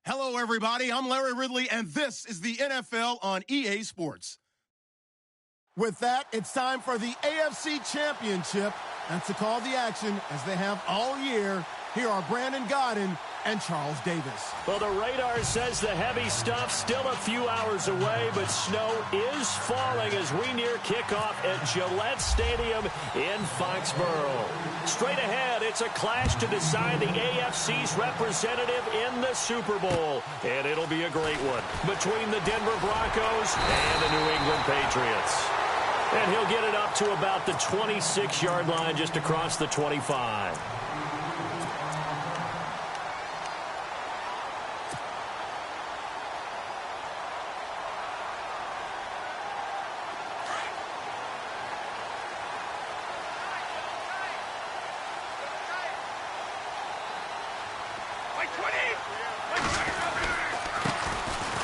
Hello, everybody. I'm Larry Ridley, and this is the NFL on EA Sports. With that, it's time for the AFC Championship. That's to call the action, as they have all year. Here are Brandon Godden and Charles Davis. Well, the radar says the heavy stuff still a few hours away, but snow is falling as we near kickoff at Gillette Stadium in Foxborough. Straight ahead, it's a clash to decide the AFC's representative in the Super Bowl, and it'll be a great one between the Denver Broncos and the New England Patriots. And he'll get it up to about the 26-yard line just across the 25.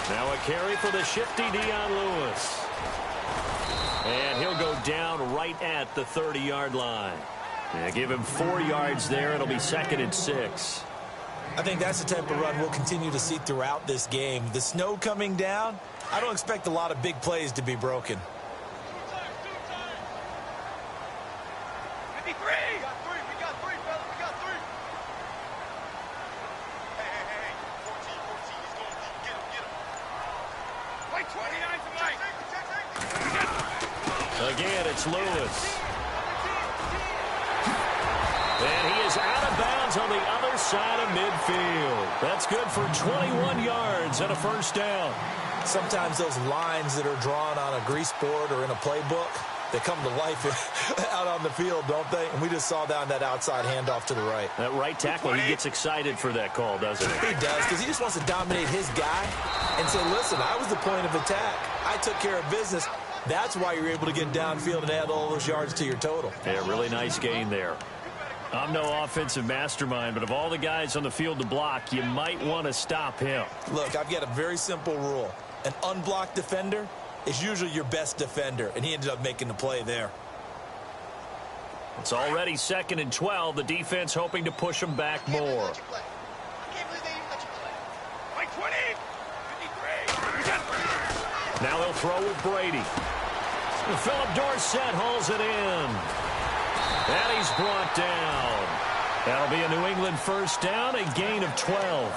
Now a carry for the shifty Dion Lewis. And he'll go down right at the 30-yard line. Yeah, give him 4 yards there. It'll be 2nd and 6. I think that's the type of run we'll continue to see throughout this game. The snow coming down, I don't expect a lot of big plays to be broken. Again, it's Lewis. And he is out of bounds on the other side of midfield. That's good for 21 yards and a first down. Sometimes those lines that are drawn on a grease board or in a playbook, they come to life out on the field, don't they? And we just saw that on that outside handoff to the right. That right tackle, he gets excited for that call, doesn't he? He does, because he just wants to dominate his guy and say, listen, I was the point of attack. I took care of business. That's why you're able to get downfield and add all those yards to your total. Yeah, really nice gain there. I'm no offensive mastermind, but of all the guys on the field to block, you might want to stop him. Look, I've got a very simple rule. An unblocked defender is usually your best defender, and he ended up making the play there. It's already 2nd and 12. The defense hoping to push him back more. Now they'll throw with Brady. Philip Dorsett hauls it in. And he's brought down. That'll be a New England first down, a gain of 12.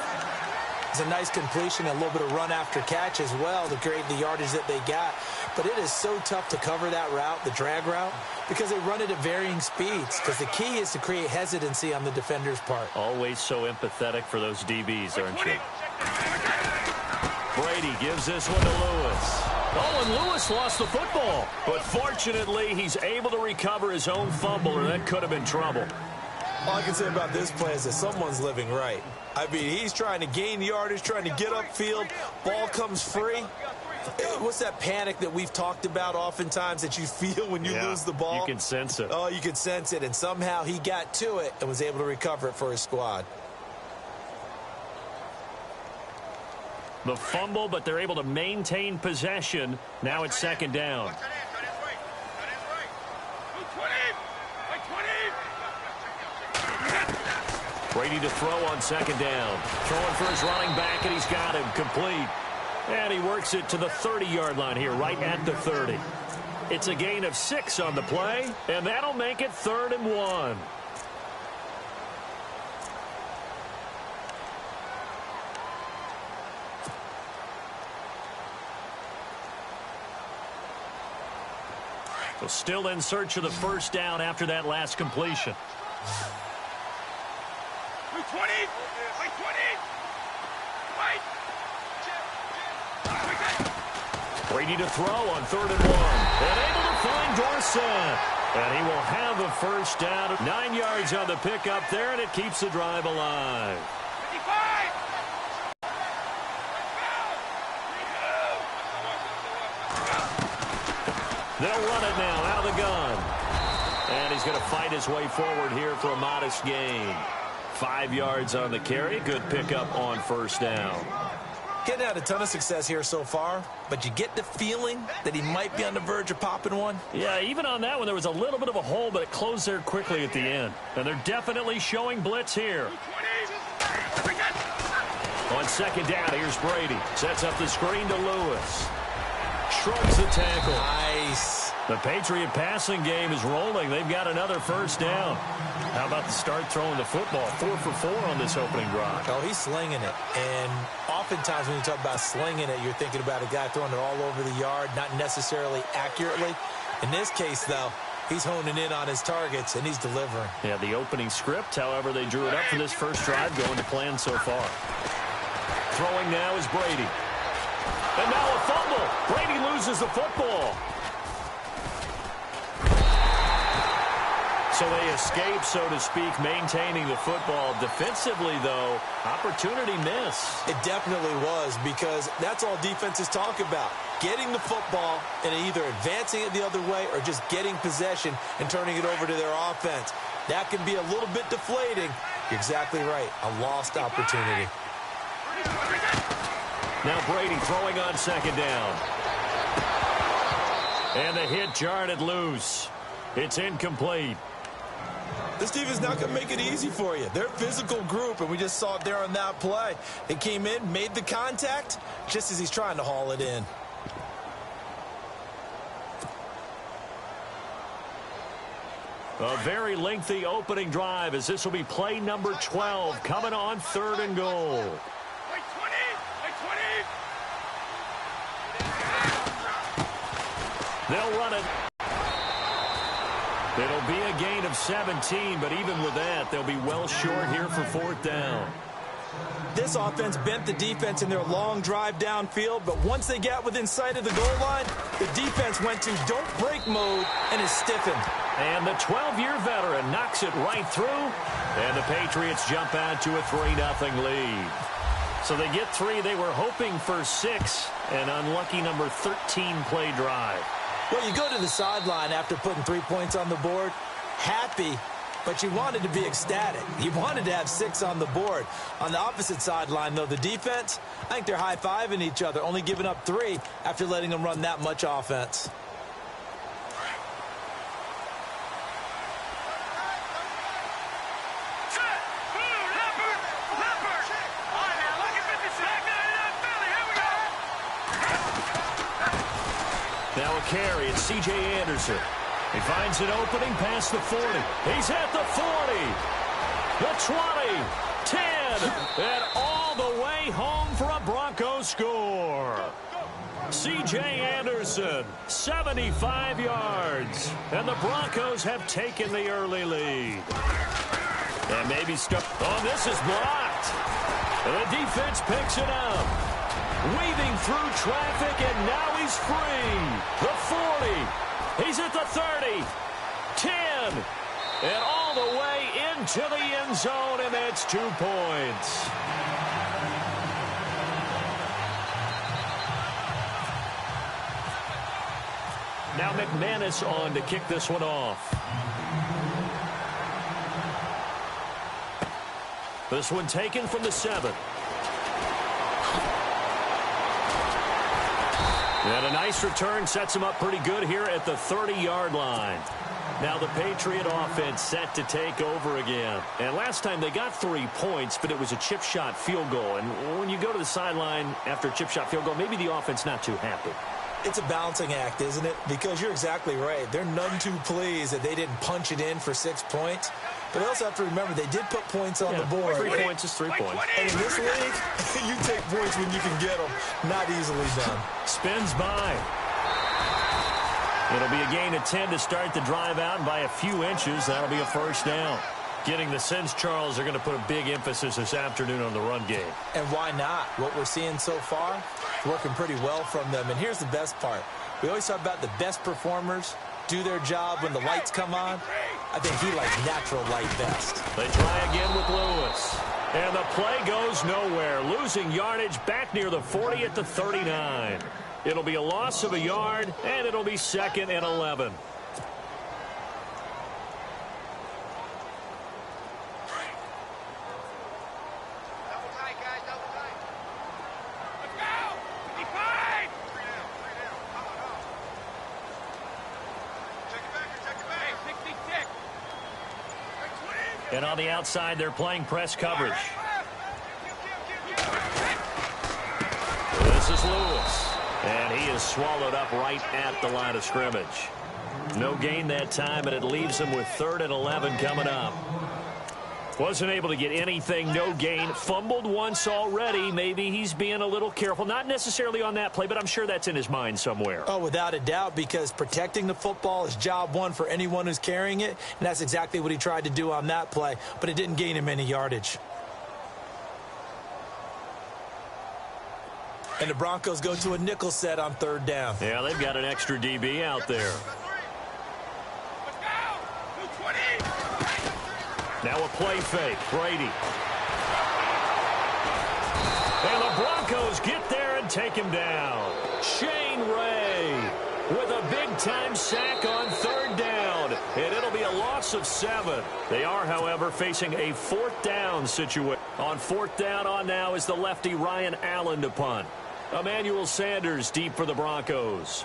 It's a nice completion, a little bit of run after catch as well to create the yardage that they got. But it is so tough to cover that route, the drag route, because they run it at varying speeds. Because the key is to create hesitancy on the defender's part. Always so empathetic for those DBs, aren't you? Brady gives this one to Lewis. Oh, and Lewis lost the football. But fortunately, he's able to recover his own fumble, or that could have been trouble. All I can say about this play is that someone's living right. I mean, he's trying to gain yardage, trying to get upfield. Ball comes free. What's that panic that we've talked about oftentimes that you feel when you lose the ball? You can sense it. Oh, you can sense it. And somehow he got to it and was able to recover it for his squad. The fumble, but they're able to maintain possession. Now it's 2nd down. Brady to throw on 2nd down. Throwing for his running back, and he's got him complete. And he works it to the 30-yard line here, right at the 30. It's a gain of 6 on the play, and that'll make it 3rd and 1. Well, still in search of the first down after that last completion. Brady to throw on 3rd and 1. And able to find Dorsett. And he will have a first down. 9 yards on the pickup there, and it keeps the drive alive. They'll run it now out of the gun. And he's going to fight his way forward here for a modest gain. 5 yards on the carry. Good pickup on first down. Getting had a ton of success here so far, but you get the feeling that he might be on the verge of popping one. Yeah, even on that one, there was a little bit of a hole, but it closed there quickly at the end. And they're definitely showing blitz here. On second down, here's Brady. Sets up the screen to Lewis. Shrugs the tackle. Nice. The Patriot passing game is rolling. They've got another first down. How about the start throwing the football? 4 for 4 on this opening drive. Oh, he's slinging it. And oftentimes when you talk about slinging it, you're thinking about a guy throwing it all over the yard, not necessarily accurately. In this case, though, he's honing in on his targets, and he's delivering. Yeah, the opening script, however, they drew it up for this first drive, going to plan so far. Throwing now is Brady. And now a fumble. Brady loses the football. So they escape, so to speak, maintaining the football. Defensively, though, opportunity miss. It definitely was, because that's all defenses talk about. Getting the football and either advancing it the other way or just getting possession and turning it over to their offense. That can be a little bit deflating. You're exactly right. A lost opportunity. Now Brady throwing on second down. And the hit jarred it loose. It's incomplete. This team is not going to make it easy for you. They're a physical group, and we just saw it there on that play. They came in, made the contact, just as he's trying to haul it in. A very lengthy opening drive, as this will be play number 12, coming on 3rd and goal. They'll run it. It'll be a gain of 17, but even with that, they'll be well short here for 4th down. This offense bent the defense in their long drive downfield, but once they got within sight of the goal line, the defense went to don't break mode and is stiffened. And the 12-year veteran knocks it right through, and the Patriots jump out to a 3-0 lead. So they get 3. They were hoping for 6, an unlucky number 13 play drive. Well, you go to the sideline after putting 3 points on the board, happy, but you wanted to be ecstatic. You wanted to have 6 on the board. On the opposite sideline, though, the defense, I think they're high-fiving each other, only giving up 3 after letting them run that much offense. Now a carry, it's C.J. Anderson. He finds an opening past the 40. He's at the 40, the 20, 10, and all the way home for a Broncos score. C.J. Anderson, 75 yards, and the Broncos have taken the early lead. And maybe stuck. Oh, this is blocked. And the defense picks it up. Weaving through traffic, and now he's free. The 40. He's at the 30. 10. And all the way into the end zone, and that's 2 points. Now McManus on to kick this one off. This one taken from the 7. And a nice return sets him up pretty good here at the 30-yard line. Now the Patriot offense set to take over again. And last time they got 3 points, but it was a chip shot field goal. And when you go to the sideline after a chip shot field goal, maybe the offense not too happy. It's a balancing act, isn't it? Because you're exactly right. They're none too pleased that they didn't punch it in for 6 points. But they also have to remember they did put points on the board. 3 points is 3 points. And in this league, you take points when you can get them. Not easily done. Spins by. It'll be a gain of 10 to start the drive out, and by a few inches, that'll be a first down. Getting the sense, Charles, are going to put a big emphasis this afternoon on the run game. And why not? What we're seeing so far, working pretty well from them. And here's the best part. We always talk about the best performers do their job when the lights come on. I think he likes natural light best. They try again with Lewis. And the play goes nowhere. Losing yardage back near the 40 at the 39. It'll be a loss of a yard, and it'll be 2nd and 11. And on the outside, they're playing press coverage. was swallowed up right at the line of scrimmage. No gain that time, and it leaves them with 3rd and 11 coming up. Wasn't able to get anything, no gain. Fumbled once already. Maybe he's being a little careful. Not necessarily on that play, but I'm sure that's in his mind somewhere. Oh, without a doubt, because protecting the football is job one for anyone who's carrying it, and that's exactly what he tried to do on that play, but it didn't gain him any yardage. And the Broncos go to a nickel set on 3rd down. Yeah, they've got an extra DB out there. Now a play fake. Brady. And the Broncos get there and take him down. Shane Ray with a big-time sack on 3rd down. And it'll be a loss of 7. They are, however, facing a 4th down situation. On 4th down on now is the lefty Ryan Allen to punt. Emmanuel Sanders deep for the Broncos.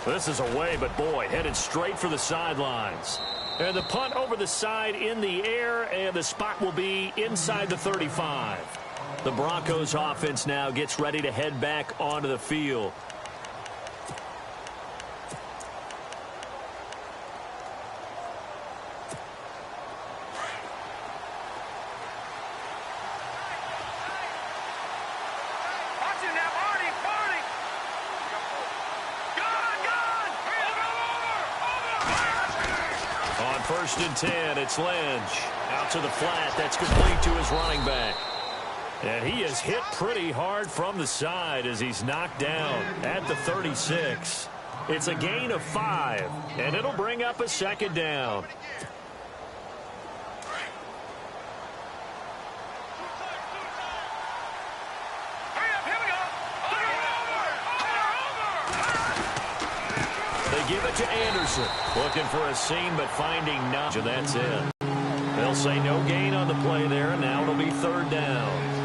This is away, but boy, headed straight for the sidelines. And the punt over the side in the air, and the spot will be inside the 35. The Broncos offense now gets ready to head back onto the field. On 1st and 10, it's Lynch. Out to the flat. That's complete to his running back. And he is hit pretty hard from the side as he's knocked down at the 36. It's a gain of 5, and it'll bring up a 2nd down. They give it to Anderson. Looking for a seam, but finding none. And that's it. They'll say no gain on the play there, and now it'll be 3rd down.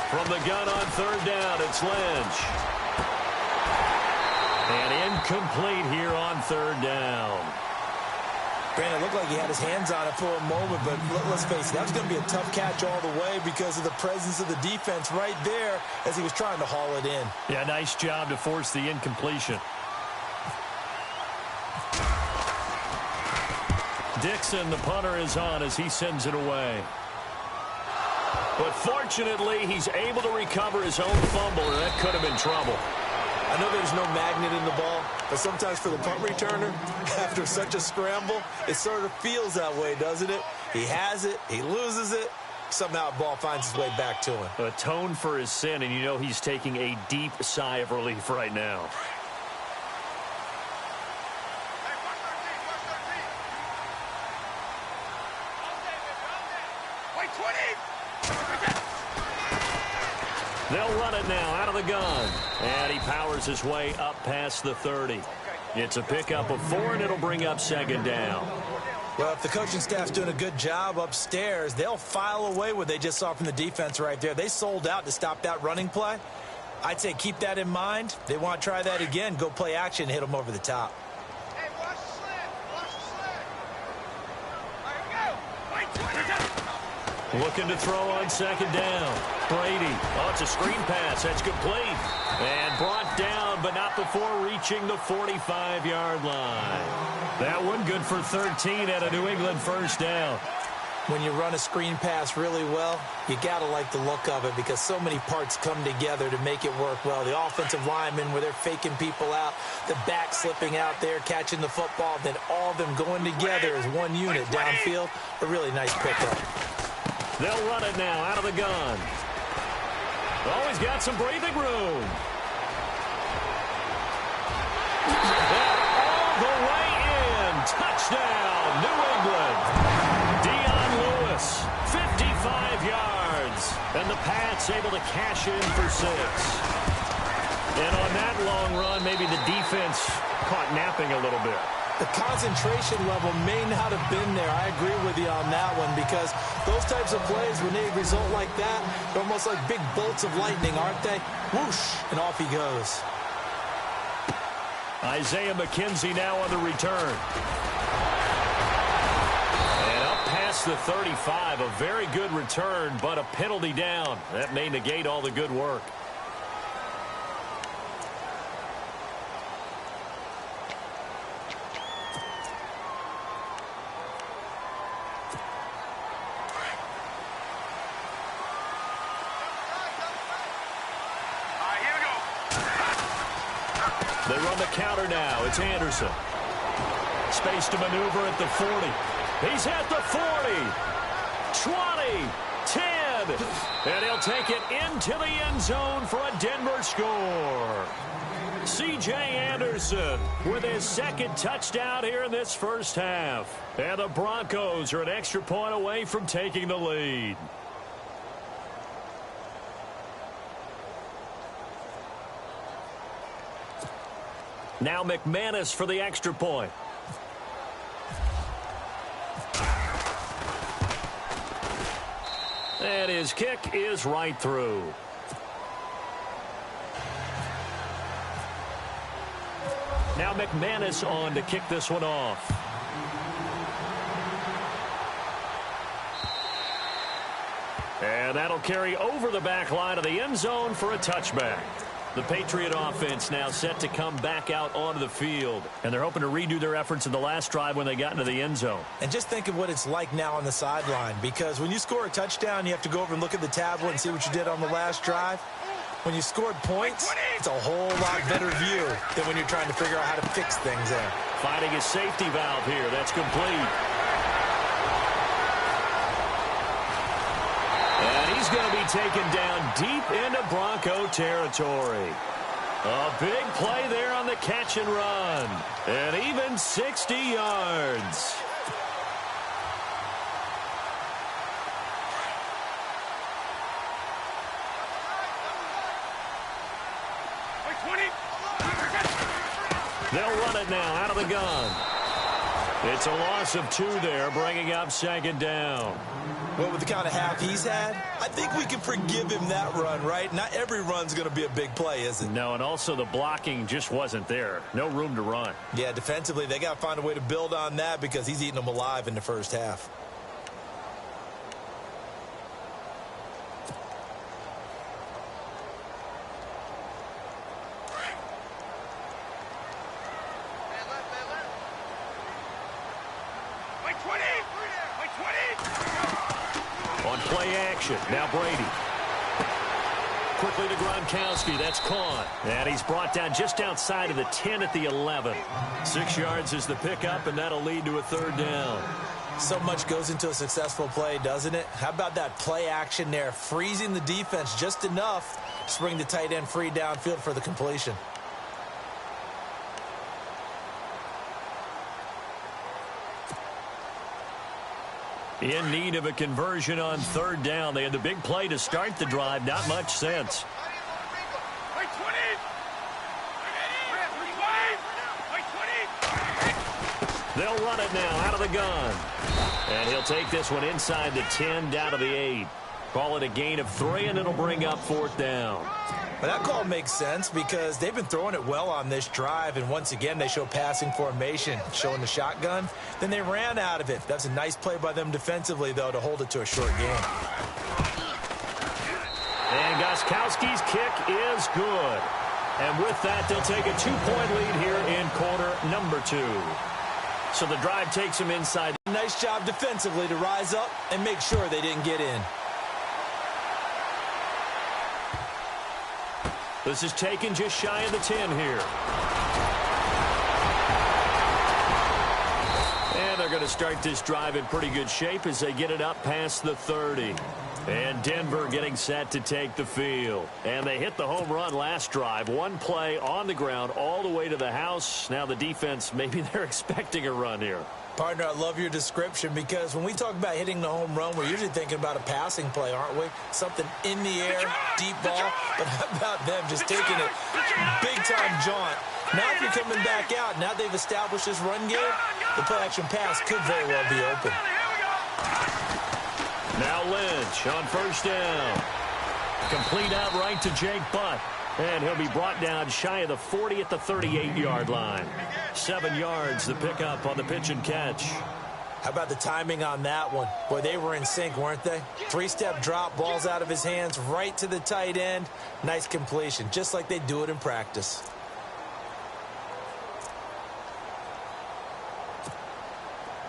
From the gun on 3rd down, it's Lynch. And incomplete here on 3rd down. Brandon, it looked like he had his hands on it for a moment, but let's face it, that was going to be a tough catch all the way because of the presence of the defense right there as he was trying to haul it in. Yeah, nice job to force the incompletion. Dixon, the punter, is on as he sends it away. But fortunately, he's able to recover his own fumble, and that could have been trouble. I know there's no magnet in the ball, but sometimes for the punt returner, after such a scramble, it sort of feels that way, doesn't it? He has it, he loses it, somehow the ball finds its way back to him. Atone for his sin, and you know he's taking a deep sigh of relief right now. They'll run it now out of the gun. And he powers his way up past the 30. It's a pickup of 4, and it'll bring up 2nd down. Well, if the coaching staff's doing a good job upstairs, they'll file away what they just saw from the defense right there. They sold out to stop that running play. I'd say keep that in mind. They want to try that again. Go play action and hit them over the top. Hey, watch the slant. Watch the slant. All right, here we go. Looking to throw on 2nd down. Brady. Oh, it's a screen pass. That's complete. And brought down, but not before reaching the 45-yard line. That one good for 13 at a New England 1st down. When you run a screen pass really well, you got to like the look of it because so many parts come together to make it work well. The offensive linemen where they're faking people out, the back slipping out there, catching the football, then all of them going together as one unit downfield. A really nice pickup. They'll run it now out of the gun. Oh, he's got some breathing room. All the way in. Touchdown, New England. Dion Lewis, 55 yards. And the Pats able to cash in for 6. And on that long run, maybe the defense caught napping a little bit. The concentration level may not have been there. I agree with you on that one, because those types of plays, when they result like that, they're almost like big bolts of lightning, aren't they? Whoosh, and off he goes. Isaiah McKenzie now on the return. And up past the 35, a very good return, but a penalty down. That may negate all the good work. They run the counter now. It's Anderson. Space to maneuver at the 40. He's at the 40. 20. 10. And he'll take it into the end zone for a Denver score. C.J. Anderson with his second touchdown here in this first half. And the Broncos are an extra point away from taking the lead. Now McManus for the extra point. And his kick is right through. Now McManus on to kick this one off. And that'll carry over the back line of the end zone for a touchback. The Patriot offense now set to come back out onto the field. And they're hoping to redo their efforts in the last drive when they got into the end zone. And just think of what it's like now on the sideline, because when you score a touchdown, you have to go over and look at the tablet and see what you did on the last drive. When you scored points, it's a whole lot better view than when you're trying to figure out how to fix things there. Finding a safety valve here. That's complete. And he's going to be taken down deep into Bronco territory. A big play there on the catch and run. And even 60 yards. They'll run it now out of the gun. It's a loss of 2 there, bringing up second down. Well, with the kind of half he's had, I think we can forgive him that run, right? Not every run's going to be a big play, is it? No, and also the blocking just wasn't there. No room to run. Yeah, defensively, they got to find a way to build on that because he's eating them alive in the first half. Now Brady. Quickly to Gronkowski. That's caught. And he's brought down just outside of the 10 at the 11. 6 yards is the pickup, and that'll lead to a third down. So much goes into a successful play, doesn't it? How about that play action there? Freezing the defense just enough to bring the tight end free downfield for the completion. In need of a conversion on third down. They had the big play to start the drive. Not much sense. They'll run it now out of the gun. And he'll take this one inside the 10 down to the 8. Call it a gain of 3, and it'll bring up fourth down. But that call makes sense because they've been throwing it well on this drive, and once again they show passing formation, showing the shotgun. Then they ran out of it. That's a nice play by them defensively, though, to hold it to a short game. And Gostkowski's kick is good. And with that, they'll take a 2-point lead here in quarter number 2. So the drive takes them inside. Nice job defensively to rise up and make sure they didn't get in. This is taken just shy of the 10 here. And they're going to start this drive in pretty good shape as they get it up past the 30. And Denver getting set to take the field. And they hit the home run last drive. One play on the ground all the way to the house. Now the defense, maybe they're expecting a run here. Partner, I love your description because when we talk about hitting the home run, we're usually thinking about a passing play, aren't we? Something in the air, deep ball. But how about them just taking it big-time jaunt? Now if you're coming back out, now they've established this run game, the play-action pass could very well be open. Now Lynch on first down. Complete out right to Jake Butt. And he'll be brought down shy of the 40 at the 38-yard line. 7 yards the pickup on the pitch and catch. How about the timing on that one? Boy, they were in sync, weren't they? 3-step drop, balls out of his hands, right to the tight end. Nice completion, just like they do it in practice.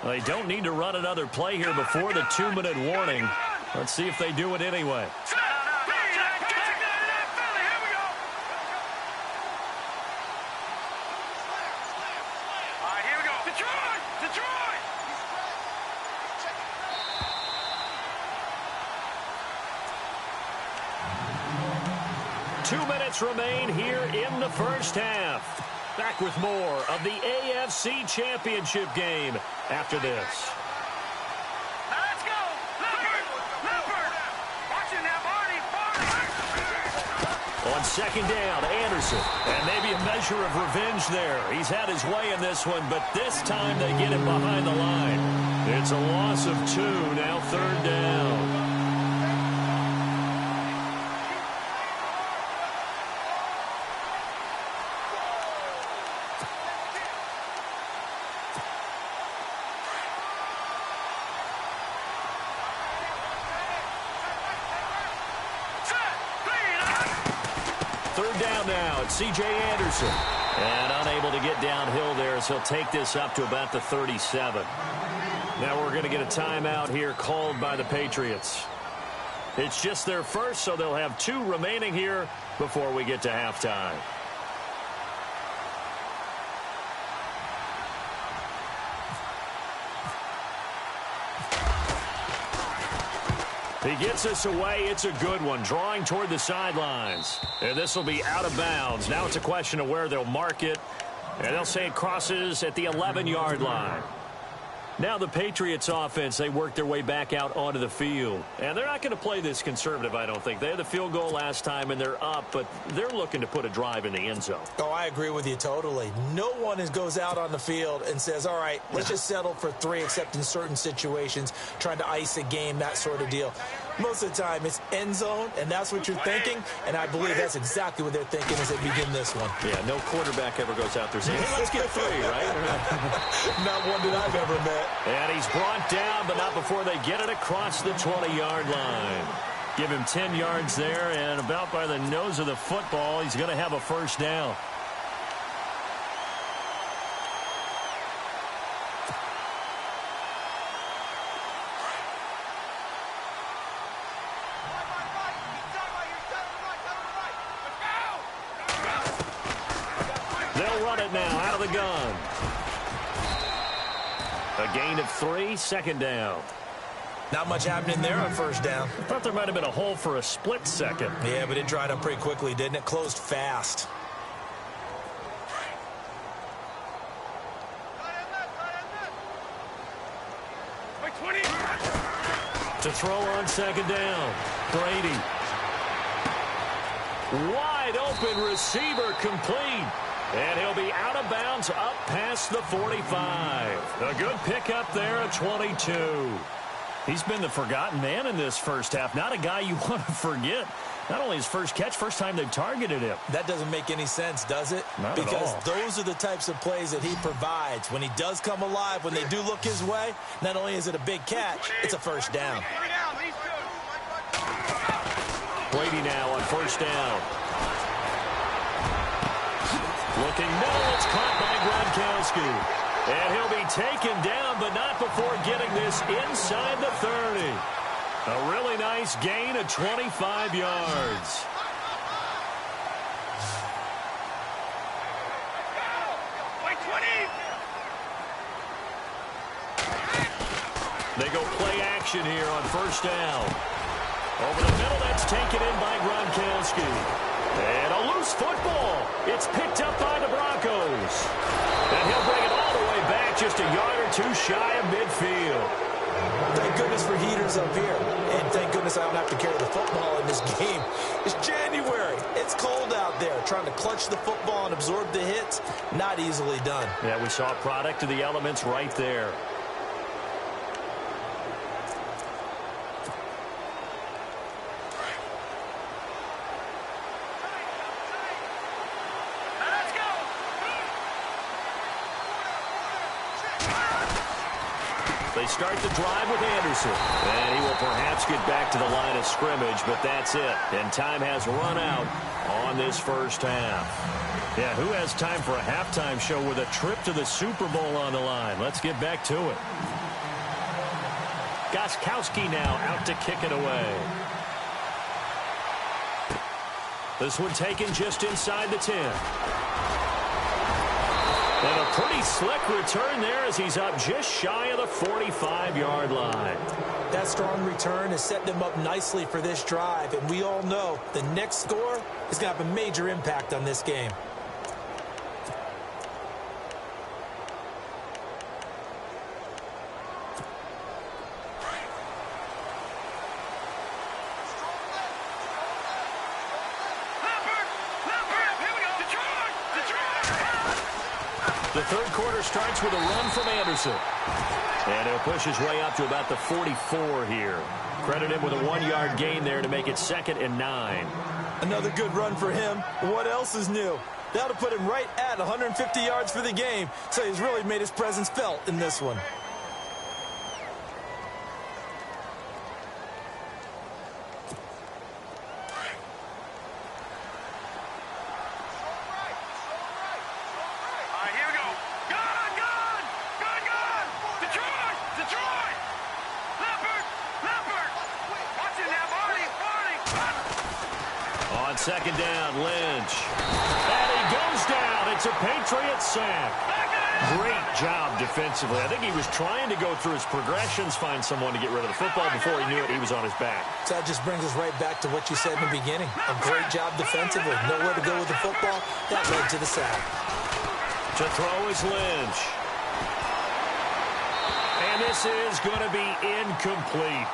Well, they don't need to run another play here before the 2-minute warning. Let's see if they do it anyway. Remain here in the first half. Back with more of the AFC Championship game after this. Now let's go. Leopard. Watching that, Barney. On second down, Anderson. And maybe a measure of revenge there. He's had his way in this one, but this time they get him behind the line. It's a loss of 2, now third down. C.J. Anderson. And unable to get downhill there as he'll take this up to about the 37. Now we're going to get a timeout here called by the Patriots. It's just their first, so they'll have 2 remaining here before we get to halftime. He gets us away. It's a good one. Drawing toward the sidelines. And this will be out of bounds. Now it's a question of where they'll mark it. And they'll say it crosses at the 11-yard line. Now the Patriots offense, they work their way back out onto the field. And they're not going to play this conservative, I don't think. They had the field goal last time, and they're up, but they're looking to put a drive in the end zone. Oh, I agree with you totally. No one goes out on the field and says, all right, let's just settle for 3, except in certain situations, trying to ice a game, that sort of deal. Most of the time, it's end zone, and that's what you're thinking, and I believe that's exactly what they're thinking as they begin this one. Yeah, no quarterback ever goes out there saying, hey, let's get 3, right? Not one that I've ever met. And he's brought down, but not before they get it across the 20-yard line. Give him 10 yards there, and about by the nose of the football, he's going to have a first down. They'll run it now out of the gun. A gain of 3, second down. Not much happening there on first down. I thought there might have been a hole for a split second. Yeah, but it dried up pretty quickly, didn't it? Closed fast. To throw on second down. Brady. Wide open receiver complete. And he'll be out of bounds up past the 45. A good pickup there at 22. He's been the forgotten man in this first half. Not a guy you want to forget. Not only his first catch, first time they've targeted him. That doesn't make any sense, does it? Not because at all. Those are the types of plays that he provides. When he does come alive, when they do look his way, not only is it a big catch, it's a first down. Brady now on first down. Looking middle, it's caught by Gronkowski. And he'll be taken down, but not before getting this inside the 30. A really nice gain of 25 yards. They go play action here on first down. Over the middle, that's taken in by Gronkowski. And a loose football. It's picked up by the Broncos. And he'll bring it all the way back just a yard or two shy of midfield. Thank goodness for heaters up here. And thank goodness I don't have to carry the football in this game. It's January. It's cold out there. Trying to clutch the football and absorb the hits, not easily done. Yeah, we saw a product of the elements right there. They start the drive with Anderson. And he will perhaps get back to the line of scrimmage, but that's it. And time has run out on this first half. Yeah, who has time for a halftime show with a trip to the Super Bowl on the line? Let's get back to it. Gostkowski now out to kick it away. This one taken just inside the 10. And a pretty slick return there as he's up just shy of the 45-yard line. That strong return has set them up nicely for this drive. And we all know the next score is going to have a major impact on this game. The third quarter starts with a run from Anderson. And he'll push his way up to about the 44 here. Credit him with a 1-yard gain there to make it 2nd and 9. Another good run for him. What else is new? That'll put him right at 150 yards for the game. So he's really made his presence felt in this one. Second down, Lynch. And he goes down. It's a Patriot sack. Great job defensively. I think he was trying to go through his progressions, find someone to get rid of the football. Before he knew it, he was on his back. So that just brings us right back to what you said in the beginning. A great job defensively. Nowhere to go with the football. That led to the sack. To throw is Lynch. And this is going to be incomplete.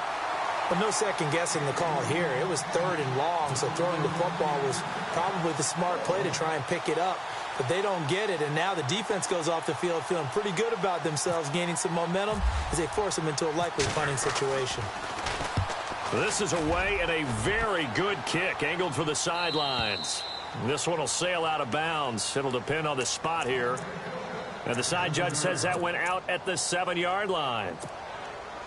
But no second guessing the call here. It was 3rd and long, so throwing the football was probably the smart play to try and pick it up. But they don't get it, and now the defense goes off the field feeling pretty good about themselves, gaining some momentum as they force them into a likely punting situation. This is away and a very good kick, angled for the sidelines. This one will sail out of bounds. It'll depend on the spot here. And the side judge says that went out at the 7-yard line.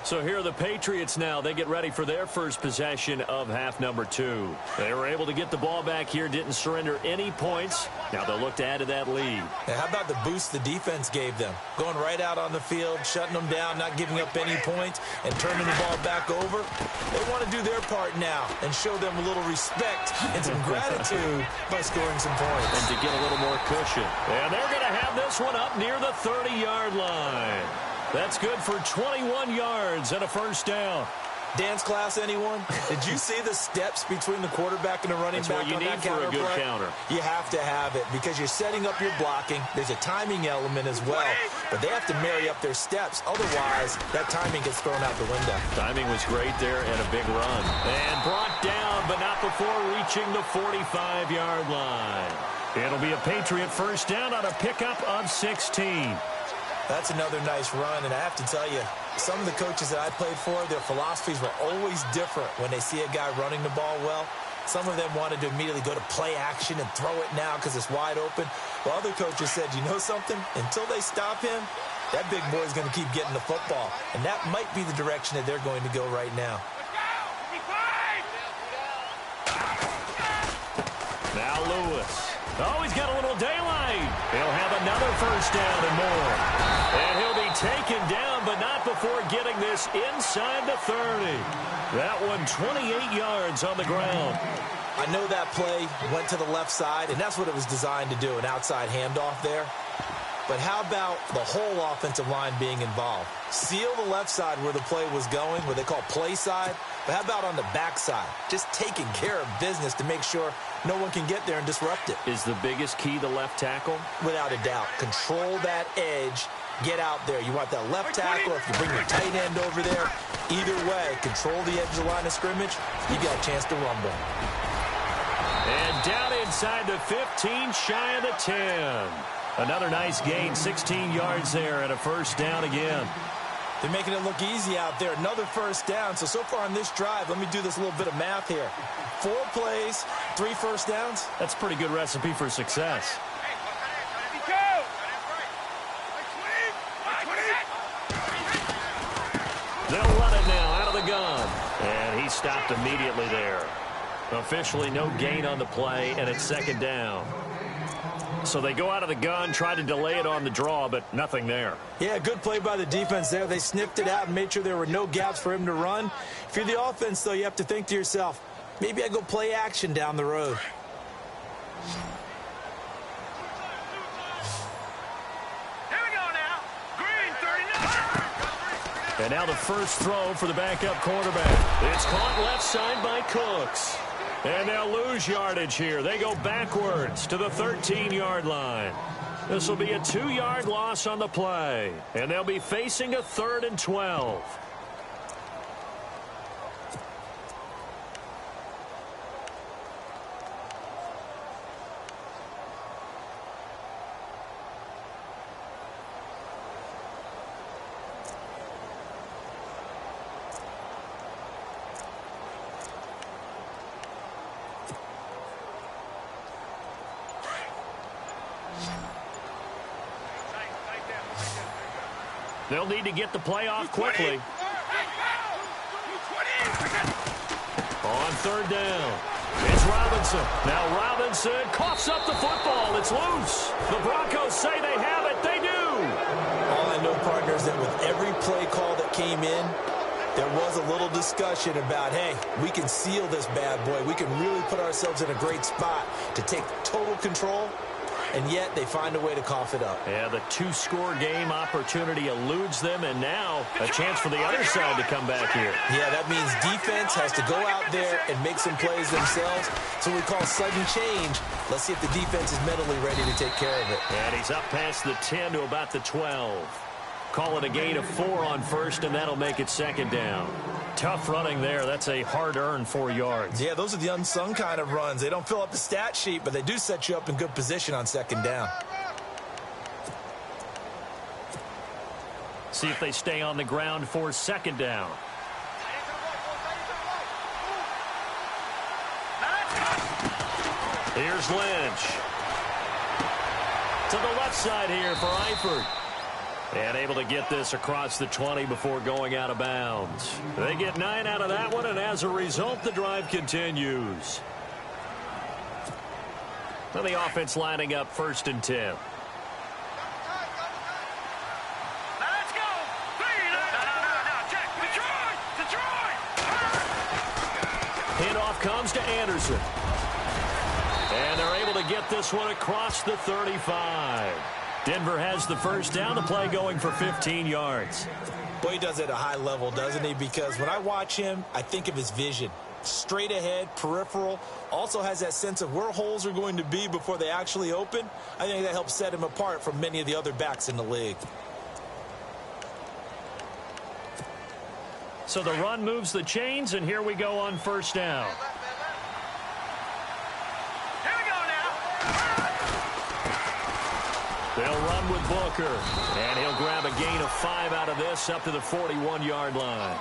So here are the Patriots now. They get ready for their first possession of half number 2. They were able to get the ball back here, didn't surrender any points. Now they'll look to add to that lead. Now, how about the boost the defense gave them? Going right out on the field, shutting them down, not giving up any points, and turning the ball back over. They want to do their part now and show them a little respect and some gratitude by scoring some points. And to get a little more cushion. And they're going to have this one up near the 30-yard line. That's good for 21 yards and a first down. Dance class, anyone? Did you see the steps between the quarterback and the running back on that counter play? That's what you need for a good counter. You have to have it because you're setting up your blocking. There's a timing element as well, but they have to marry up their steps. Otherwise, that timing gets thrown out the window. Timing was great there and a big run. And brought down, but not before reaching the 45-yard line. It'll be a Patriot first down on a pickup of 16. That's another nice run, and I have to tell you, some of the coaches that I played for, their philosophies were always different when they see a guy running the ball well. Some of them wanted to immediately go to play action and throw it now because it's wide open. While other coaches said, you know something? Until they stop him, that big boy is going to keep getting the football. And that might be the direction that they're going to go right now. Now Lewis. Oh, he's got a little daylight. He'll have another first down and more. And he'll be taken down, but not before getting this inside the 30. That one 28 yards on the ground. I know that play went to the left side, and that's what it was designed to do, an outside handoff there. But how about the whole offensive line being involved? Seal the left side where the play was going, what they call play side. But how about on the back side? Just taking care of business to make sure no one can get there and disrupt it. Is the biggest key the left tackle? Without a doubt. Control that edge. Get out there. You want that left tackle. If you bring your tight end over there, either way, control the edge of the line of scrimmage. You got a chance to rumble. And down inside the 15, shy of the 10. Another nice gain, 16 yards there and a first down again. They're making it look easy out there. Another first down. So far on this drive, let me do this little bit of math here. 4 plays, 3 first downs. That's a pretty good recipe for success. They'll run it now out of the gun. And he stopped immediately there. Officially no gain on the play, and it's second down. So they go out of the gun, try to delay it on the draw, but nothing there. Yeah, good play by the defense there. They sniffed it out and made sure there were no gaps for him to run. If you're the offense, though, you have to think to yourself, maybe I go play action down the road. Here we go now. Green, 39. And now the first throw for the backup quarterback. It's caught left side by Cooks. And they'll lose yardage here. They go backwards to the 13-yard line. This will be a 2-yard loss on the play. And they'll be facing a 3rd and 12. They'll need to get the play off quickly. On 3rd down, it's Robinson. Now Robinson coughs up the football. It's loose. The Broncos say they have it. They do. All I know, partner, is that with every play call that came in, there was a little discussion about, hey, we can seal this bad boy. We can really put ourselves in a great spot to take total control. And yet they find a way to cough it up. Yeah, the 2-score game opportunity eludes them, and now a chance for the other side to come back here. Yeah, that means defense has to go out there and make some plays themselves. So we call sudden change. Let's see if the defense is mentally ready to take care of it. And he's up past the 10 to about the 12. Call it a gain of 4 on first, and that'll make it second down. Tough running there. That's a hard-earned 4 yards. Yeah, those are the unsung kind of runs. They don't fill up the stat sheet, but they do set you up in good position on second down. See if they stay on the ground for second down. Here's Lynch. To the left side here for Eifert. And able to get this across the 20 before going out of bounds. They get 9 out of that one, and as a result, the drive continues. Now the offense lining up 1st and 10. Let's go. 3. No. Check. Detroit. Handoff comes to Anderson. And they're able to get this one across the 35. Denver has the first down, the play going for 15 yards. Boy, he does it at a high level, doesn't he? Because when I watch him, I think of his vision. Straight ahead, peripheral, also has that sense of where holes are going to be before they actually open. I think that helps set him apart from many of the other backs in the league. So the run moves the chains, and here we go on first down. They'll run with Booker, and he'll grab a gain of 5 out of this up to the 41-yard line.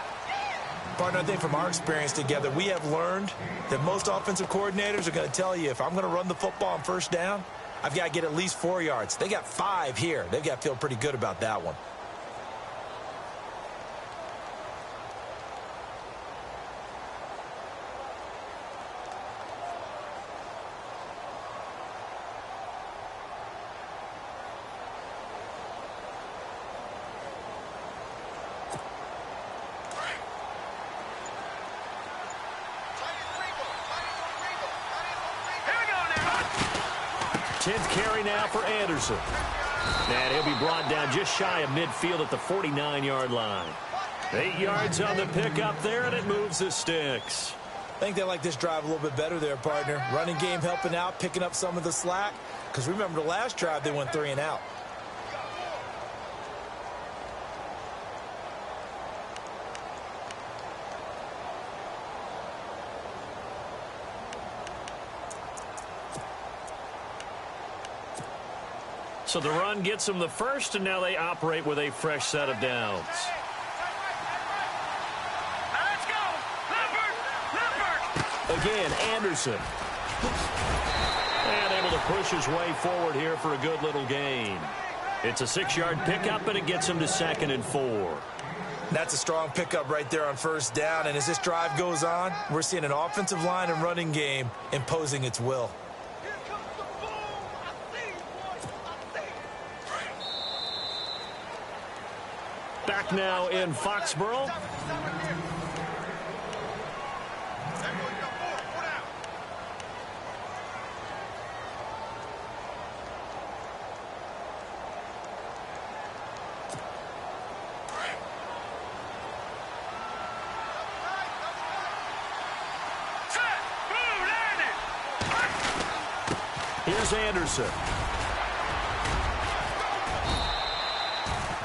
Partner, I think from our experience together, we have learned that most offensive coordinators are going to tell you, if I'm going to run the football on first down, I've got to get at least 4 yards. They got 5 here. They've got to feel pretty good about that one. Tenth carry now for Anderson. And he'll be brought down just shy of midfield at the 49-yard line. 8 yards on the pickup there, and it moves the sticks. I think they like this drive a little bit better there, partner. Running game helping out, picking up some of the slack. Because remember, the last drive, they went 3 and out. So the run gets them the first, and now they operate with a fresh set of downs. Again, Anderson. And able to push his way forward here for a good little gain. It's a 6-yard pickup, and it gets him to 2nd and 4. That's a strong pickup right there on first down. And as this drive goes on, we're seeing an offensive line and running game imposing its will. Back now in Foxborough. Here's Anderson.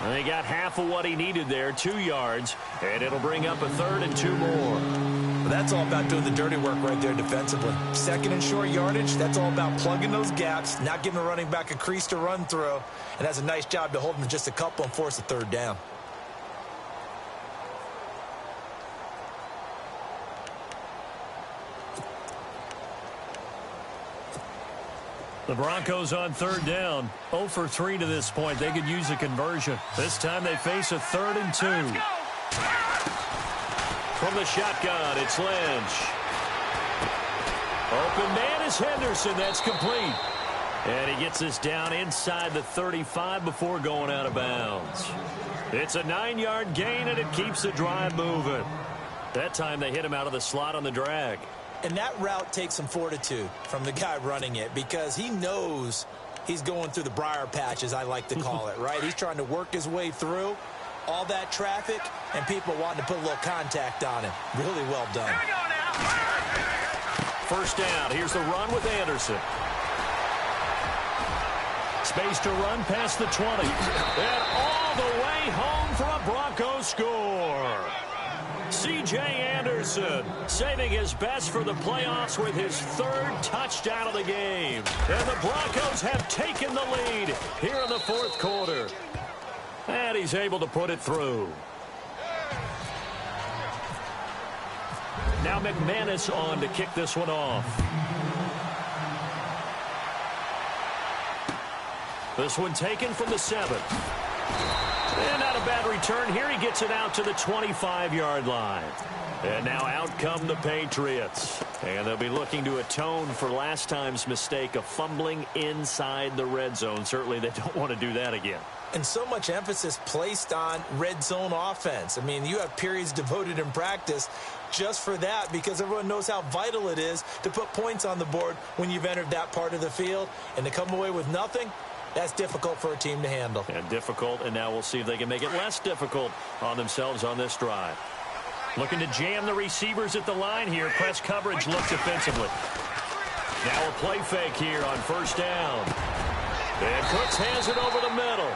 And he got half of what he needed there, 2 yards, and it'll bring up a 3rd and 2 more. Well, that's all about doing the dirty work right there defensively. 2nd and short yardage, that's all about plugging those gaps, not giving a running back a crease to run through, and that's a nice job to hold him to just a couple and force a 3rd down. The Broncos on 3rd down. 0 for 3 to this point. They could use a conversion. This time they face a 3rd and 2. From the shotgun, it's Lynch. Open man is Henderson. That's complete. And he gets this down inside the 35 before going out of bounds. It's a 9-yard gain, and it keeps the drive moving. That time they hit him out of the slot on the drag. And that route takes some fortitude from the guy running it because he knows he's going through the briar patch, as I like to call it, right? He's trying to work his way through all that traffic and people wanting to put a little contact on him. Really well done. First down. Here's the run with Anderson. Space to run past the 20. And all the way home for a Broncos score. C.J. Anderson saving his best for the playoffs with his 3rd touchdown of the game. And the Broncos have taken the lead here in the 4th quarter. And he's able to put it through. Now McManus on to kick this one off. This one taken from the 7. And not a bad return here. He gets it out to the 25-yard line. And now out come the Patriots. And they'll be looking to atone for last time's mistake of fumbling inside the red zone. Certainly they don't want to do that again. And so much emphasis placed on red zone offense. I mean, you have periods devoted in practice just for that because everyone knows how vital it is to put points on the board when you've entered that part of the field. And to come away with nothing, that's difficult for a team to handle. And difficult, and now we'll see if they can make it less difficult on themselves on this drive. Looking to jam the receivers at the line here. Press coverage looks defensively. Now a play fake here on first down. And Cooks has it over the middle.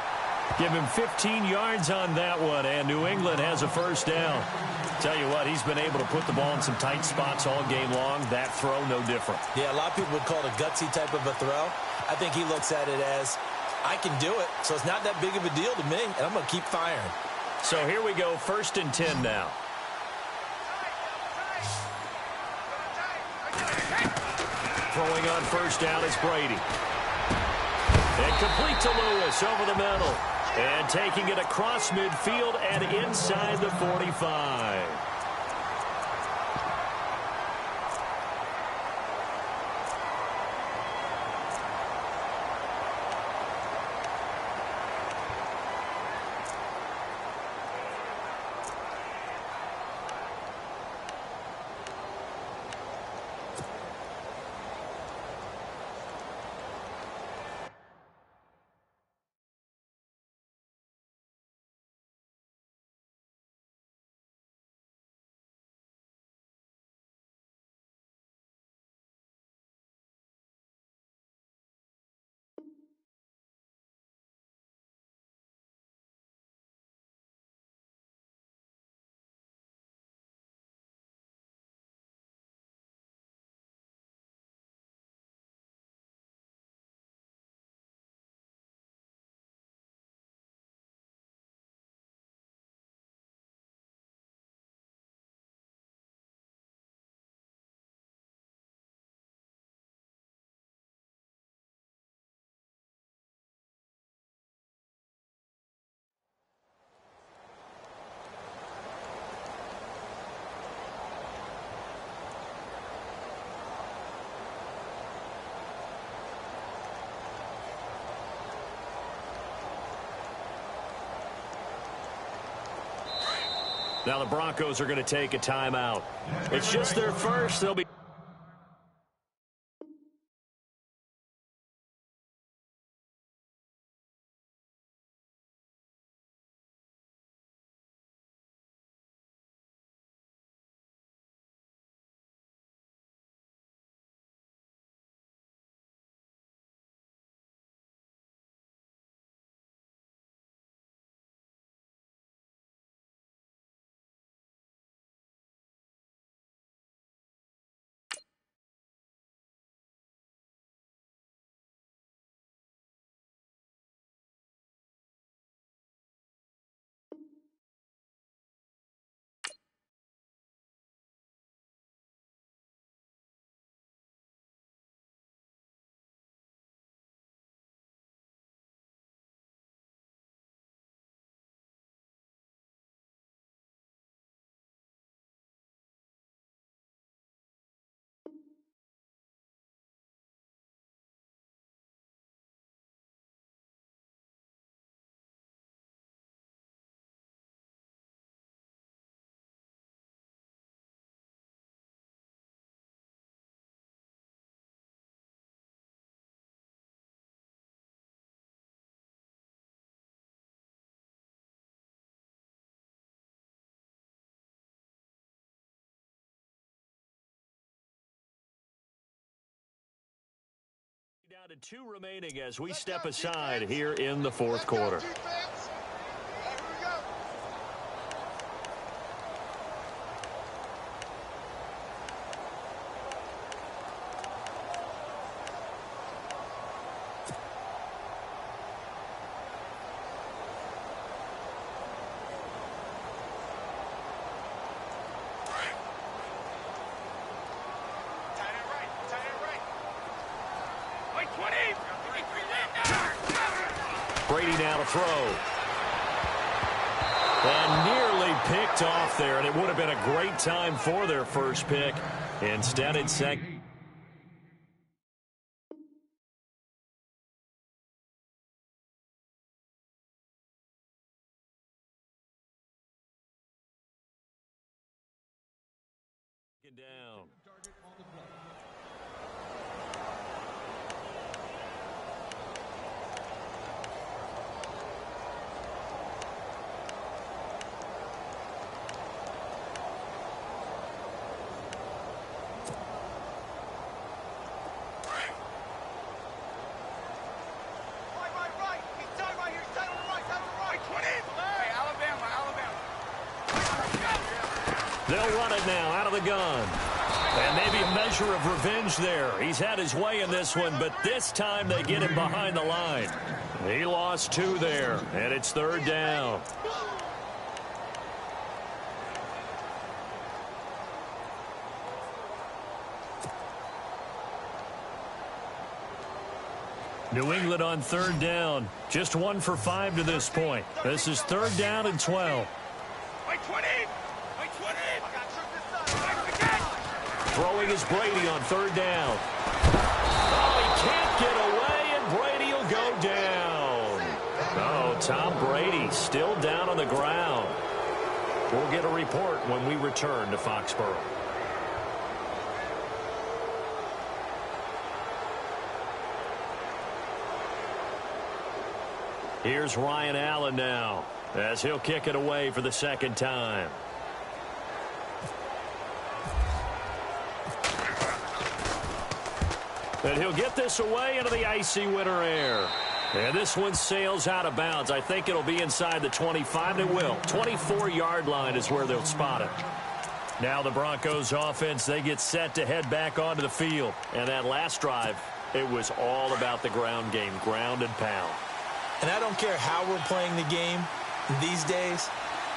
Give him 15 yards on that one, and New England has a first down. Tell you what, he's been able to put the ball in some tight spots all game long. That throw, no different. Yeah, a lot of people would call it a gutsy type of a throw. I think he looks at it as, I can do it, so it's not that big of a deal to me, and I'm going to keep firing. So here we go, 1st and 10 now. Throwing on first down is Brady. And complete to Lewis over the middle. And taking it across midfield and inside the 45. Now the Broncos are going to take a timeout. It's just their first. They'll be... Down to 2 remaining as we step aside here in the fourth quarter. Brady now to throw. And nearly picked off there, and it would have been a great time for their first pick. Instead, it's second. Down. They'll run it now out of the gun. And maybe a measure of revenge there. He's had his way in this one, but this time they get him behind the line. He lost 2 there, and it's 3rd down. New England on 3rd down. Just 1 for 5 to this point. This is 3rd down and 12. Throwing is Brady on 3rd down. Oh, he can't get away, and Brady will go down. Oh, Tom Brady still down on the ground. We'll get a report when we return to Foxborough. Here's Ryan Allen now, as he'll kick it away for the 2nd time. And he'll get this away into the icy winter air. And this one sails out of bounds. I think it'll be inside the 25. It will. 24-yard line is where they'll spot it. Now the Broncos offense, they get set to head back onto the field. And that last drive, it was all about the ground game, ground and pound. And I don't care how we're playing the game these days,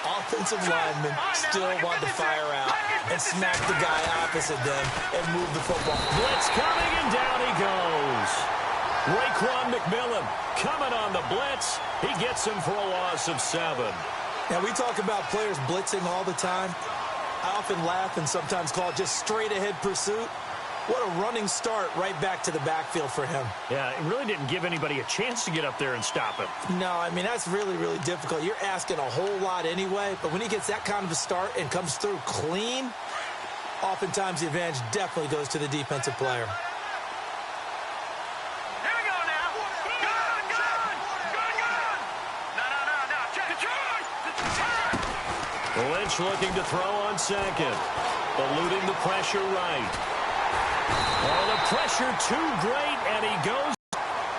offensive linemen still want to fire out and smack the guy opposite them and move the football. Blitz coming, and down he goes. Raekwon McMillan coming on the blitz. He gets him for a loss of 7. Now, we talk about players blitzing all the time. I often laugh and sometimes call it just straight-ahead pursuit. What a running start right back to the backfield for him. Yeah, it really didn't give anybody a chance to get up there and stop him. No, I mean, that's really, really difficult. You're asking a whole lot anyway, but when he gets that kind of a start and comes through clean, oftentimes the advantage definitely goes to the defensive player. Here we go now. Good. No. Check the try. Lynch looking to throw on second. Eluding the pressure right. Oh, the pressure too great, and he goes.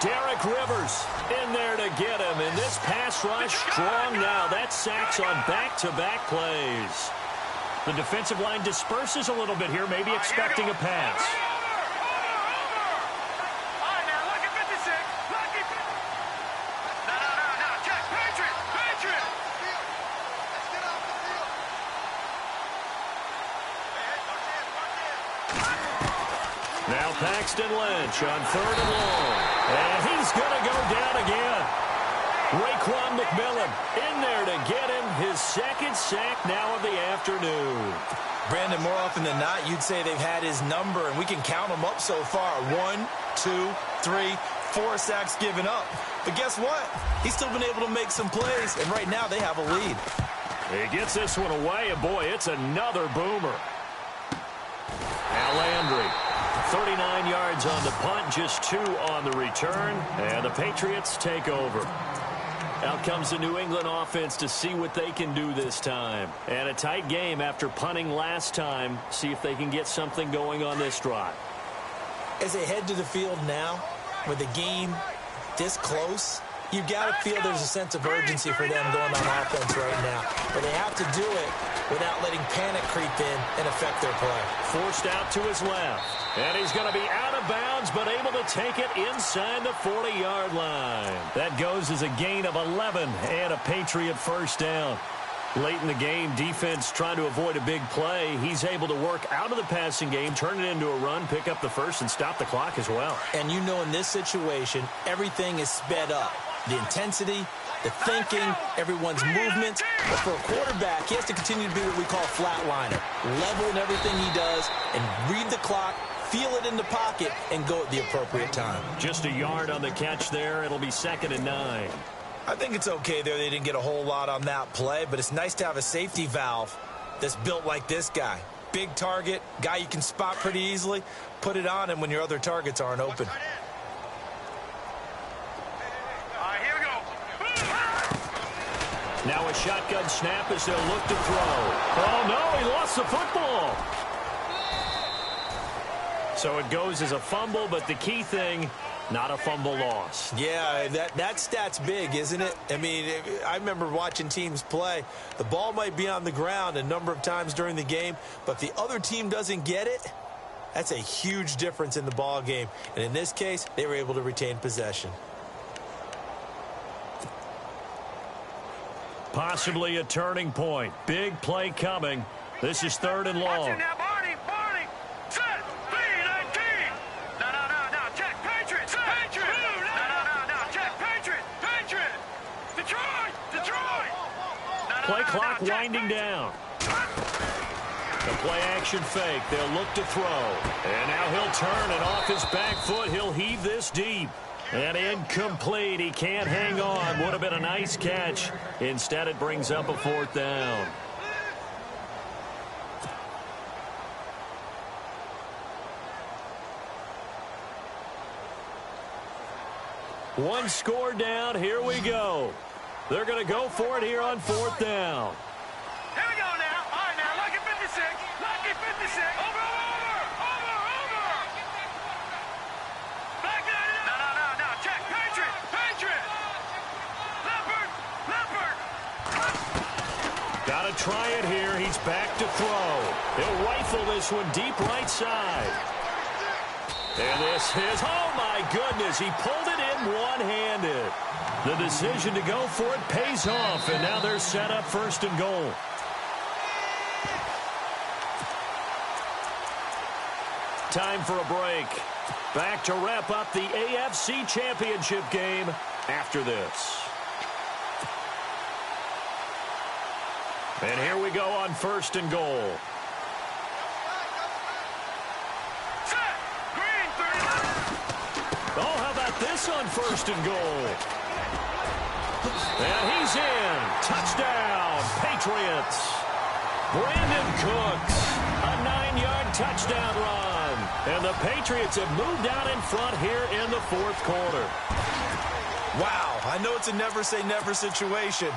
Derek Rivers in there to get him. And this pass rush strong now. That's sacks on back-to-back plays. The defensive line disperses a little bit here, maybe expecting a pass. All right, now, lucky 56. Lucky. No. Check. Patriot. Let's get off the field. Now Paxton Lynch on 3rd and long. And he's going to go down again. Raekwon McMillan in there to get him his second sack now of the afternoon. Brandon, more often than not, you'd say they've had his number, and we can count them up so far. 1, 2, 3, 4 sacks given up. But guess what? He's still been able to make some plays, and right now they have a lead. He gets this one away, and boy, it's another boomer. Now Landry, 39 yards on the punt, just 2 on the return, and the Patriots take over. Out comes the New England offense to see what they can do this time. And a tight game after punting last time. See if they can get something going on this drive. As they head to the field now, with the game this close, you've got to feel there's a sense of urgency for them going on offense right now. But they have to do it without letting panic creep in and affect their play. Forced out to his left. And he's going to be out of bounds, but able to take it inside the 40-yard line. That goes as a gain of 11 and a Patriot first down. Late in the game, defense trying to avoid a big play. He's able to work out of the passing game, turn it into a run, pick up the first, and stop the clock as well. And you know in this situation, everything is sped up. The intensity, the thinking, everyone's movements. But for a quarterback, he has to continue to be what we call a flatliner. Level in everything he does and read the clock, feel it in the pocket, and go at the appropriate time. Just a yard on the catch there. It'll be 2nd and 9. I think it's okay there. They didn't get a whole lot on that play, but it's nice to have a safety valve that's built like this guy. Big target, guy you can spot pretty easily. Put it on him when your other targets aren't open. Here we go. Now a shotgun snap as they'll look to throw. Oh, no, he lost the football. So it goes as a fumble, but the key thing, not a fumble loss. Yeah, that stat's big, isn't it? I mean, I remember watching teams play. The ball might be on the ground a number of times during the game, but if the other team doesn't get it, that's a huge difference in the ball game. And in this case, they were able to retain possession. Possibly a turning point. Big play coming. This is 3rd and long. Watch it now, Barney. Set. B-19. No. Check. Patriot. Set. Patriot. No. Check. Patriot. Detroit. Play clock winding down. The play action fake. They'll look to throw. And now he'll turn, and off his back foot, he'll heave this deep. And incomplete. He can't hang on. Would have been a nice catch. Instead, it brings up a 4th down. One score down. Here we go. They're going to go for it here on 4th down. Here we go now. All right, now, lucky 56. Lucky 56. Over. Back that in. No. Check. Patriot. Leopard. Got to try it here. He's back to throw. He'll rifle this one deep right side. And this is, oh my goodness, he pulled it in one-handed. The decision to go for it pays off, and now they're set up 1st and goal. Time for a break. Back to wrap up the AFC Championship game after this. And here we go on 1st and goal. Set. this on 1st and goal. And he's in. Touchdown, Patriots. Brandon Cooks, a 9-yard touchdown run. And the Patriots have moved out in front here in the 4th quarter. Wow, I know it's a never-say-never situation,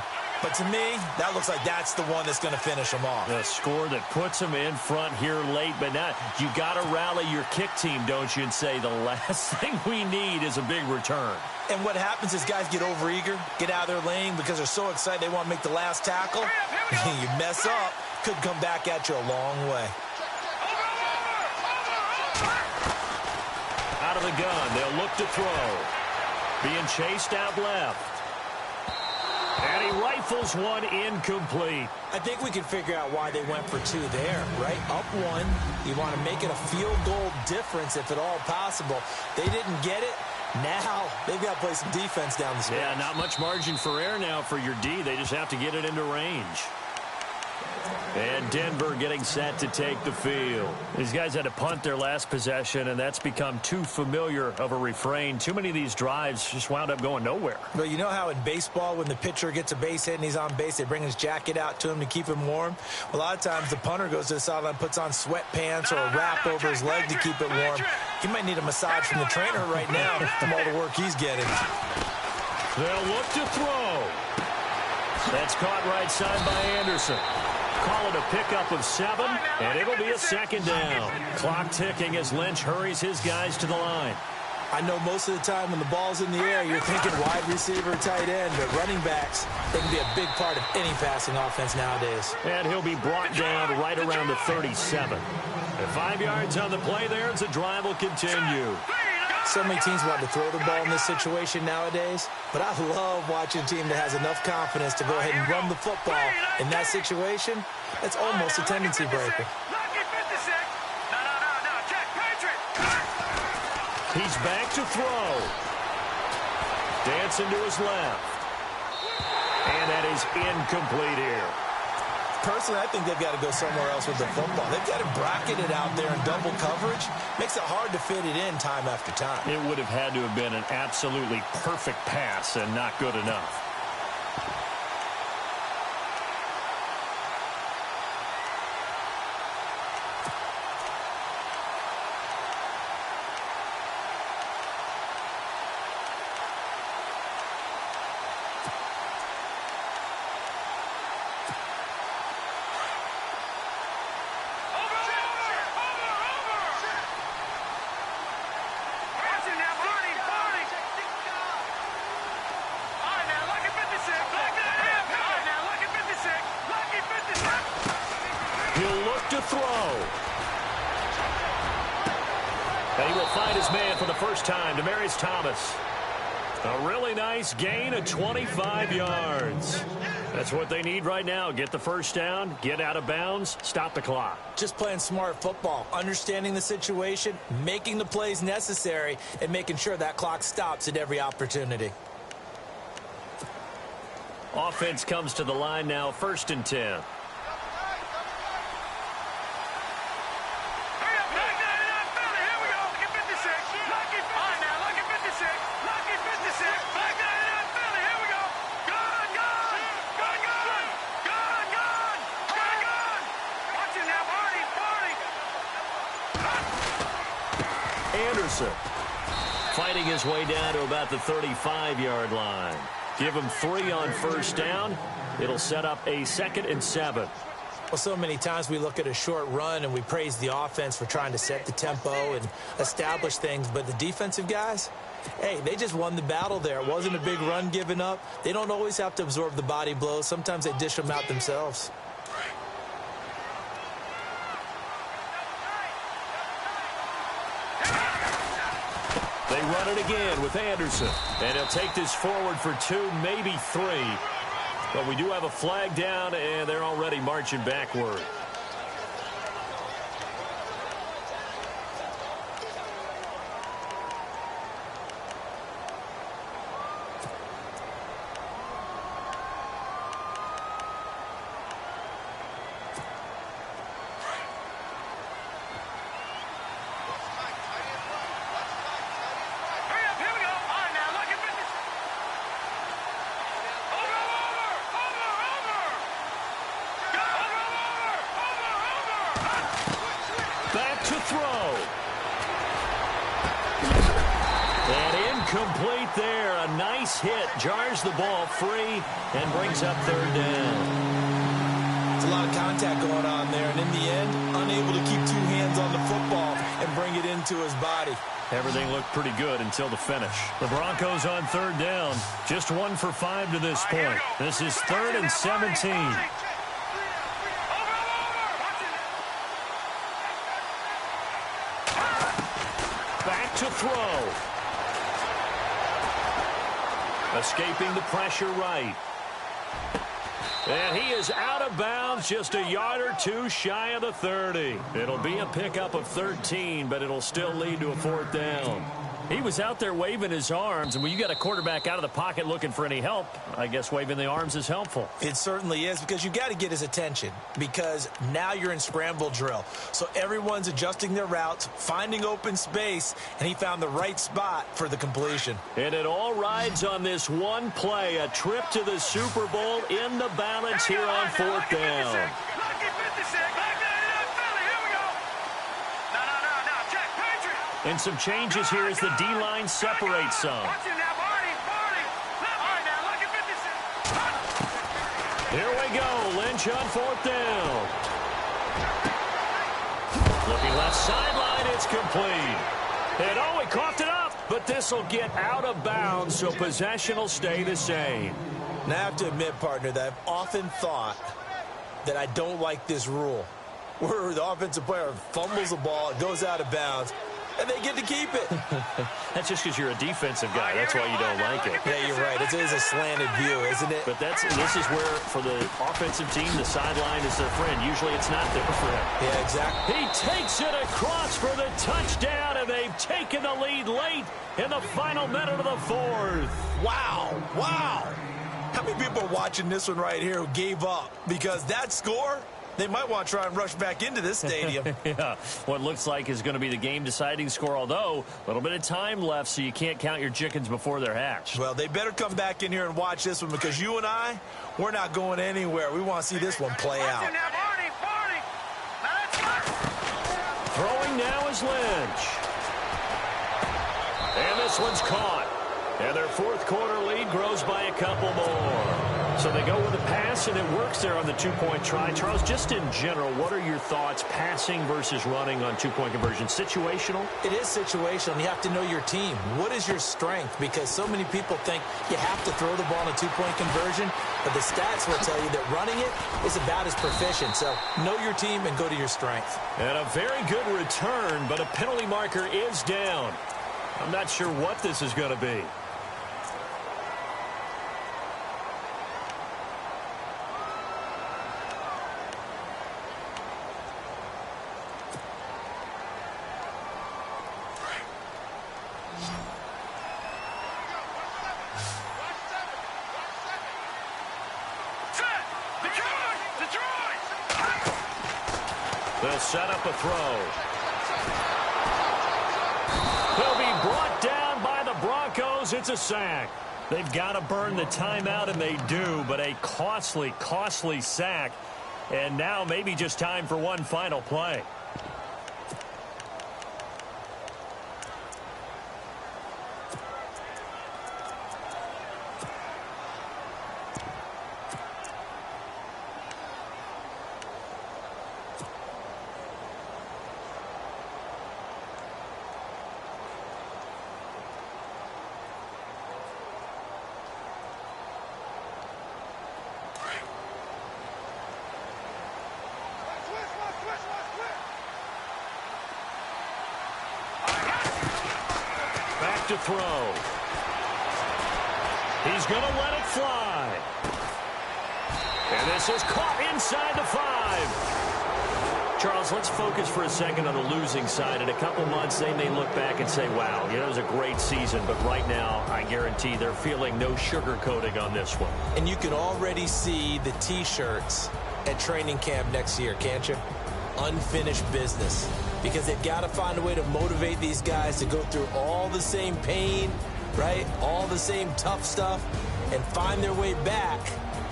but to me, that looks like that's the one that's going to finish them off. A score that puts them in front here late, but now you got to rally your kick team, don't you, and say the last thing we need is a big return. And what happens is guys get overeager, get out of their lane because they're so excited they want to make the last tackle. You mess up, could come back at you a long way. Out of the gun, they'll look to throw. Being chased out left. And he rifles one incomplete. I think we can figure out why they went for 2 there, right? Up 1. You want to make it a field goal difference if at all possible. They didn't get it. Now they've got to play some defense down the stretch. Yeah, not much margin for error now for your D. They just have to get it into range. And Denver getting set to take the field. These guys had to punt their last possession, and that's become too familiar of a refrain. Too many of these drives just wound up going nowhere. But you know how in baseball, when the pitcher gets a base hit and he's on base, they bring his jacket out to him to keep him warm? A lot of times the punter goes to the sideline, puts on sweatpants or a wrap over his leg to keep it warm. He might need a massage from the trainer right now from all the work he's getting. They'll look to throw. That's caught right side by Anderson. Call it a pickup of 7, and it'll be a 2nd down. Clock ticking as Lynch hurries his guys to the line. I know most of the time when the ball's in the air, you're thinking wide receiver, tight end, but running backs, they can be a big part of any passing offense nowadays. And he'll be brought down right around the 37. And 5 yards on the play there as the drive will continue. So many teams want to throw the ball in this situation nowadays, but I love watching a team that has enough confidence to go ahead and run the football. In that situation, that's almost a tendency breaker. He's back to throw. Dancing to his left. And that is incomplete here. Personally, I think they've got to go somewhere else with the football. They've got it bracketed out there in double coverage. Makes it hard to fit it in time after time. It would have had to have been an absolutely perfect pass and not good enough. To throw. And he will find his man for the first time, Demaryius Thomas. A really nice gain of 25 yards. That's what they need right now. Get the first down, get out of bounds, stop the clock. Just playing smart football, understanding the situation, making the plays necessary, and making sure that clock stops at every opportunity. Offense comes to the line now, 1st and 10. Anderson fighting his way down to about the 35-yard line. Give him 3 on 1st down. It'll set up a 2nd and 7. Well, so many times we look at a short run and we praise the offense for trying to set the tempo and establish things, but the defensive guys, hey, they just won the battle there. It wasn't a big run given up. They don't always have to absorb the body blows. Sometimes they dish them out themselves. They run it again with Anderson. And he'll take this forward for 2, maybe 3. But we do have a flag down, and they're already marching backward. throw. And incomplete there. A nice hit. Jars the ball free and brings up third down. It's a lot of contact going on there, and in the end, unable to keep two hands on the football and bring it into his body. Everything looked pretty good until the finish. The Broncos on third down. Just 1 for 5 to this point. This is 3rd and 17. Back to throw. Escaping the pressure right. And he is out of bounds, just a yard or two shy of the 30. It'll be a pickup of 13, but it'll still lead to a 4th down. He was out there waving his arms, and when you got a quarterback out of the pocket looking for any help, I guess waving the arms is helpful. It certainly is, because you got to get his attention, because now you're in scramble drill. So everyone's adjusting their routes, finding open space, and he found the right spot for the completion. And it all rides on this one play, a trip to the Super Bowl in the balance here on 4th down. And some changes here as the D-line separates some. Here we go. Lynch on 4th down. Looking left sideline. It's complete. And oh, he coughed it up. But this will get out of bounds, so possession will stay the same. Now, I have to admit, partner, that I've often thought that I don't like this rule, where the offensive player fumbles the ball, it goes out of bounds, and they get to keep it. That's just because you're a defensive guy. That's why you don't like it. Yeah, you're right. It is a slanted view, isn't it? But this is where, for the offensive team, the sideline is their friend. Usually it's not there for him. Yeah, exactly. He takes it across for the touchdown, and they've taken the lead late in the final minute of the 4th. Wow. Wow. How many people are watching this one right here who gave up? Because that score, they might want to try and rush back into this stadium. Yeah, what looks like is going to be the game-deciding score, although a little bit of time left, so you can't count your chickens before they're hatched. Well, they better come back in here and watch this one, because you and I, we're not going anywhere. We want to see this one play out. Throwing now is Lynch. And this one's caught. And their 4th quarter lead grows by a couple more. So they go with a pass, and it works there on the 2-point try. Charles, just in general, what are your thoughts passing versus running on 2-point conversion? Situational? It is situational. You have to know your team. What is your strength? Because so many people think you have to throw the ball in a 2-point conversion, but the stats will tell you that running it is about as proficient. So know your team and go to your strength. And a very good return, but a penalty marker is down. I'm not sure what this is going to be. They'll set up a throw. He'll be brought down by the Broncos. It's a sack. They've got to burn the timeout, and they do, but a costly, costly sack. And now maybe just time for one final play. To throw. He's going to let it fly. And this is caught inside the 5. Charles, let's focus for a second on the losing side. In a couple months, they may look back and say, wow, it was a great season. But right now, I guarantee they're feeling no sugarcoating on this one. And you can already see the T-shirts at training camp next year, can't you? Unfinished business. Because they've got to find a way to motivate these guys to go through all the same pain, right? All the same tough stuff, and find their way back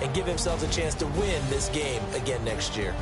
and give themselves a chance to win this game again next year.